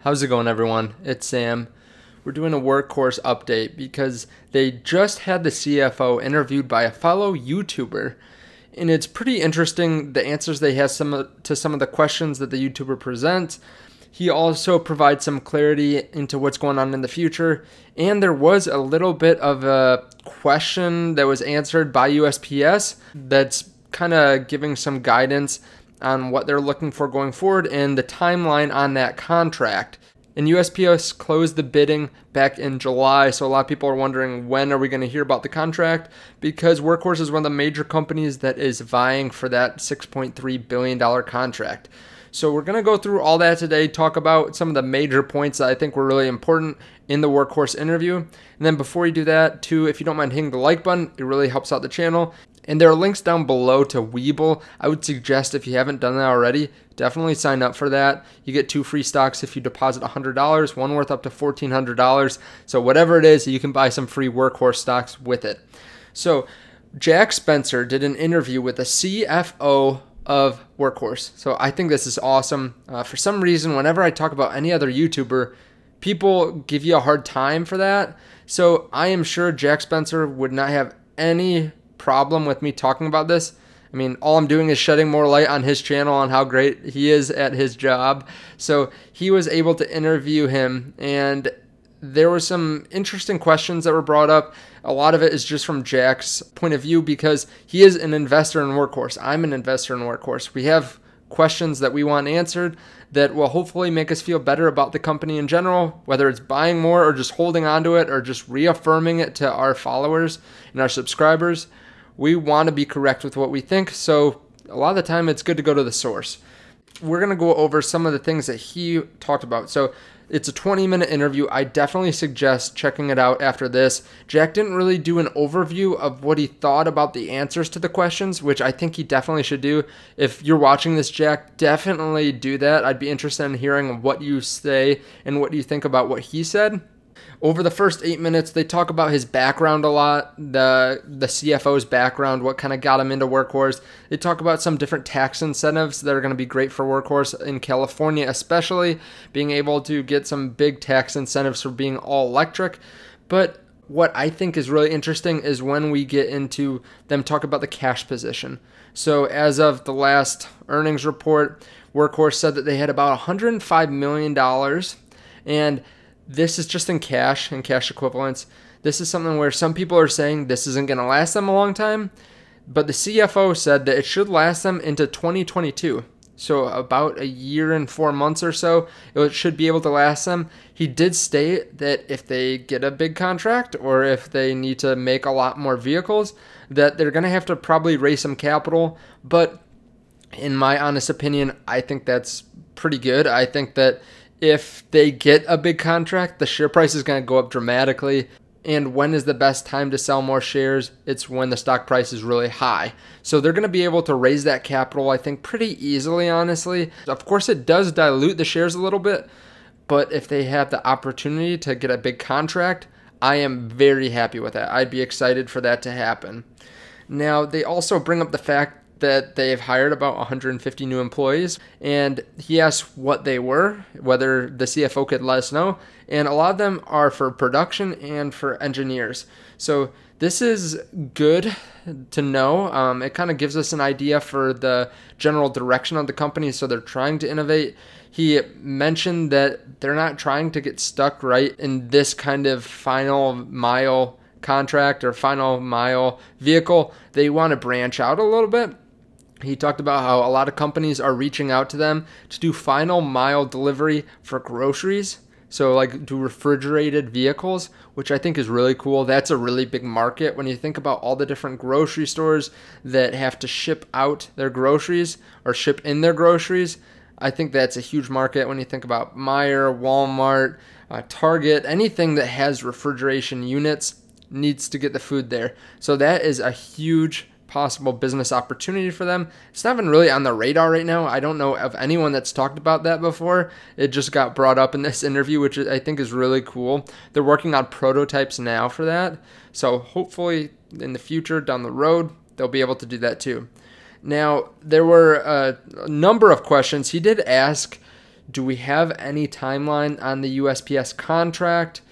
How's it going, everyone? It's Sam. We're doing a Workhorse update because they just had the CFO interviewed by a fellow YouTuber, and it's pretty interesting the answers they have to some of the questions that the YouTuber presents. He also provides some clarity into what's going on in the future, and there was a little bit of a question that was answered by USPS that's kind of giving some guidance on what they're looking for going forward and the timeline on that contract. And USPS closed the bidding back in July, so a lot of people are wondering, when are we going to hear about the contract? Because Workhorse is one of the major companies that is vying for that $6.3 billion contract. So we're going to go through all that today, talk about some of the major points that I think were really important in the Workhorse interview. And then before you do that, too, if you don't mind hitting the like button, it really helps out the channel. And there are links down below to WeBull. I would suggest, if you haven't done that already, definitely sign up for that. You get 2 free stocks if you deposit $100, one worth up to $1,400. So whatever it is, you can buy some free Workhorse stocks with it. So Jack Spencer did an interview with the CFO of Workhorse. So I think this is awesome. For some reason, whenever I talk about any other YouTuber, people give you a hard time for that. So I am sure Jack Spencer would not have any problem with me talking about this. I mean, all I'm doing is shedding more light on his channel on how great he is at his job. So he was able to interview him, and there were some interesting questions that were brought up. A lot of it is just from Jack's point of view because he is an investor in Workhorse. I'm an investor in Workhorse. We have questions that we want answered that will hopefully make us feel better about the company in general, whether it's buying more or just holding on to it or just reaffirming it to our followers and our subscribers. We want to be correct with what we think, so a lot of the time it's good to go to the source. We're going to go over some of the things that he talked about. So it's a 20-minute interview. I definitely suggest checking it out after this. Jack didn't really do an overview of what he thought about the answers to the questions, which I think he definitely should do. If you're watching this, Jack, definitely do that. I'd be interested in hearing what you say and what you think about what he said. Over the first 8 minutes, they talk about his background a lot, the CFO's background, what kind of got him into Workhorse. They talk about some different tax incentives that are going to be great for Workhorse in California, especially being able to get some big tax incentives for being all electric. But what I think is really interesting is when we get into them talk about the cash position. So as of the last earnings report, Workhorse said that they had about $105 million, and this is just in cash and cash equivalents. This is something where some people are saying this isn't going to last them a long time, but the CFO said that it should last them into 2022. So about a year and 4 months or so, it should be able to last them. He did state that if they get a big contract or if they need to make a lot more vehicles, that they're going to have to probably raise some capital. But in my honest opinion, I think that's pretty good. I think that if they get a big contract, the share price is going to go up dramatically. And when is the best time to sell more shares? It's when the stock price is really high. So they're going to be able to raise that capital, I think, pretty easily, honestly. Of course, it does dilute the shares a little bit, but if they have the opportunity to get a big contract, I am very happy with that. I'd be excited for that to happen. Now, they also bring up the fact that they've hired about 150 new employees, and he asked what they were, whether the CFO could let us know, and a lot of them are for production and for engineers. So this is good to know. It kind of gives us an idea for the general direction of the company, so they're trying to innovate. He mentioned that they're not trying to get stuck right in this kind of final mile contract or final mile vehicle. They want to branch out a little bit. He talked about how a lot of companies are reaching out to them to do final mile delivery for groceries. So like do refrigerated vehicles, which I think is really cool. That's a really big market when you think about all the different grocery stores that have to ship out their groceries or ship in their groceries. I think that's a huge market when you think about Meijer, Walmart, Target, anything that has refrigeration units needs to get the food there. So that is a huge possible business opportunity for them. It's not even really on the radar right now. I don't know of anyone that's talked about that before. It just got brought up in this interview, which I think is really cool. They're working on prototypes now for that. So hopefully in the future down the road, they'll be able to do that too. Now, there were a number of questions. He did ask Do we have any timeline on the USPS contract?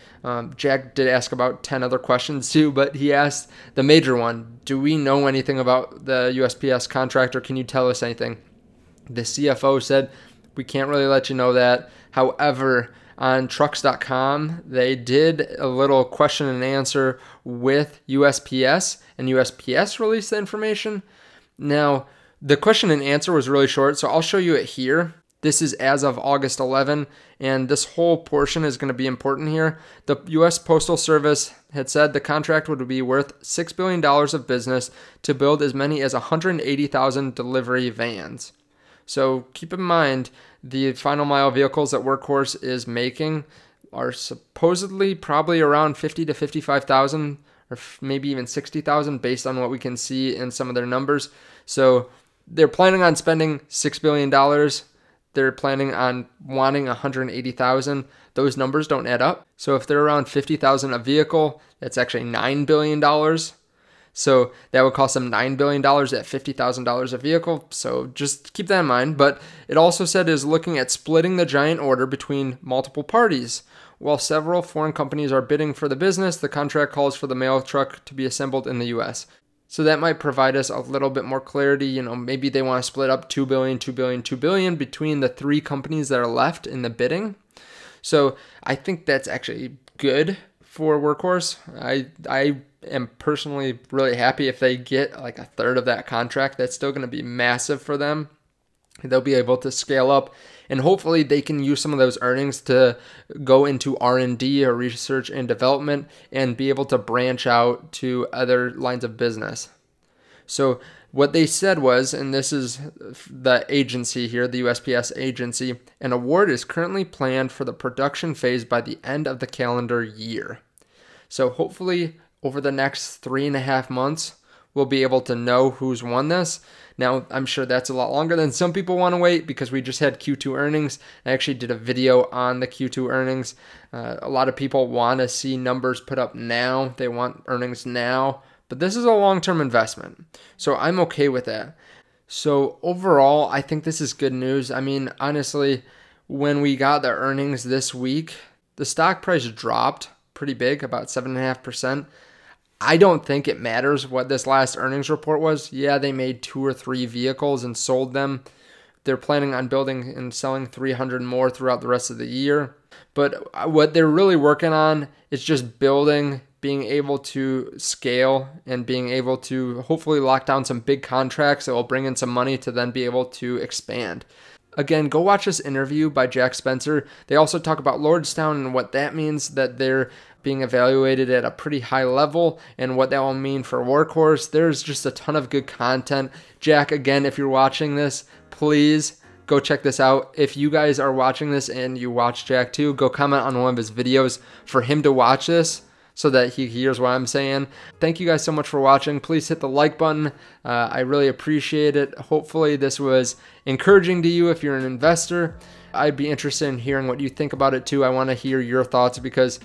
Jack did ask about 10 other questions too, but he asked the major one. Do we know anything about the USPS contract, or can you tell us anything? The CFO said, we can't really let you know that. However, on trucks.com, they did a little question and answer with USPS, and USPS released the information. Now, the question and answer was really short, so I'll show you it here. This is as of August 11, and this whole portion is going to be important here. The U.S. Postal Service had said the contract would be worth $6 billion of business to build as many as 180,000 delivery vans. So keep in mind, the final mile vehicles that Workhorse is making are supposedly probably around 50 to 55,000, or maybe even 60,000 based on what we can see in some of their numbers. So they're planning on spending $6 billion. They're planning on wanting 180,000. Those numbers don't add up. So if they're around 50,000 a vehicle, that's actually $9 billion. So that would cost them $9 billion at $50,000 a vehicle. So just keep that in mind. But it also said is looking at splitting the giant order between multiple parties. While several foreign companies are bidding for the business, the contract calls for the mail truck to be assembled in the U.S. So that might provide us a little bit more clarity. You know, maybe they want to split up $2 billion, $2 billion, $2 billion between the three companies that are left in the bidding. So I think that's actually good for Workhorse. I am personally really happy if they get like a third of that contract. That's still going to be massive for them. They'll be able to scale up, and hopefully they can use some of those earnings to go into R&D or research and development and be able to branch out to other lines of business. So what they said was, and this is the agency here, the USPS agency, an award is currently planned for the production phase by the end of the calendar year. So hopefully over the next 3.5 months, we'll be able to know who's won this. Now, I'm sure that's a lot longer than some people want to wait because we just had Q2 earnings. I actually did a video on the Q2 earnings. A lot of people want to see numbers put up now. They want earnings now. But this is a long-term investment. So I'm okay with that. So overall, I think this is good news. I mean, honestly, when we got the earnings this week, the stock price dropped pretty big, about 7.5%. I don't think it matters what this last earnings report was. Yeah, they made 2 or 3 vehicles and sold them. They're planning on building and selling 300 more throughout the rest of the year. But what they're really working on is just building, being able to scale, and being able to hopefully lock down some big contracts that will bring in some money to then be able to expand. Again, go watch this interview by Jack Spencer. They also talk about Lordstown and what that means, that they're being evaluated at a pretty high level, and what that will mean for Workhorse. There's just a ton of good content. Jack, again, if you're watching this, please go check this out. If you guys are watching this and you watch Jack too, go comment on one of his videos for him to watch this so that he hears what I'm saying. Thank you guys so much for watching. Please hit the like button. I really appreciate it. Hopefully this was encouraging to you if you're an investor. I'd be interested in hearing what you think about it too. I want to hear your thoughts because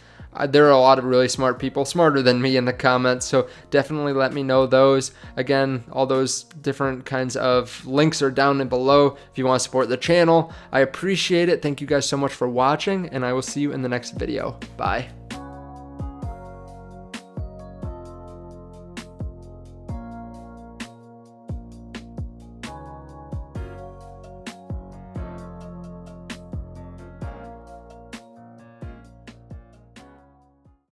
there are a lot of really smart people, smarter than me, in the comments, so definitely let me know those. Again, all those different kinds of links are down and below if you want to support the channel. I appreciate it. Thank you guys so much for watching, and I will see you in the next video. Bye.